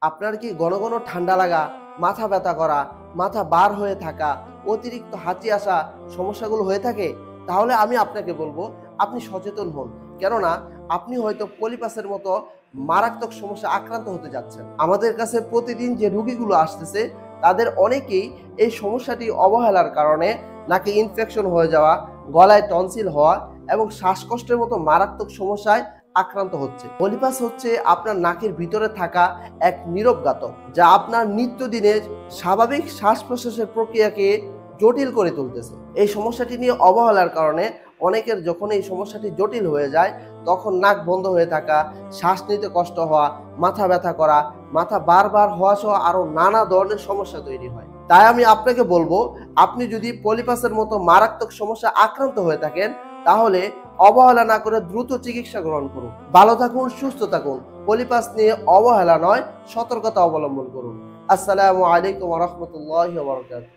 আপনার কি ঘন ঘন ঠান্ডা লাগা, মাথা ব্যথা করা, মাথা বার হয়ে থাকা, অতিরিক্ত হাঁচি আসা সমস্যাগুলো হয়ে থাকে? তাহলে আমি আপনাকে বলবো আপনি সচেতন হন। কেননা আপনি হয়তো পলিপাসের মতো মারাত্মক সমস্যা আক্রান্ত হতে যাচ্ছেন। আমাদের কাছে প্রতিদিন যে রোগীগুলো আসতেছে তাদের অনেকেই এই সমস্যাটি অবহেলার কারণে নাকে ইনফেকশন হয়ে যাওয়া, গলায় টনসিল হওয়া এবং শ্বাসকষ্টের মতো মারাত্মক সমস্যায় আক্রান্ত হচ্ছে। পলিপাস হচ্ছে আপনার নাকের ভিতরে থাকা এক নীরব ঘাতক, যা আপনার নিত্যদিনের স্বাভাবিক শ্বাস প্রশ্বাসের প্রক্রিয়াকে জটিল করে তুলতেছে। এই সমস্যাটি নিয়ে অবহেলার কারণে অনেকের যখন এই সমস্যাটি জটিল হয়ে যায় তখন নাক বন্ধ হয়ে থাকা, শ্বাস নিতে কষ্ট হওয়া, মাথা ব্যথা করা, মাথা বারবার হওয়া সহ আরো নানা ধরনের সমস্যা তৈরি হয়। তাই আমি আপনাকে বলবো, আপনি যদি পলিপাসের মতো মারাত্মক সমস্যা আক্রান্ত হয়ে থাকেন তাহলে অবহেলা না করে দ্রুত চিকিৎসা গ্রহণ করুন। ভালো থাকুন, সুস্থ থাকুন। পলিপাস নিয়ে অবহেলা নয়, সতর্কতা অবলম্বন করুন। আসসালামু আলাইকুম ওয়া রাহমাতুল্লাহি ওয়া বারাকাতুহু।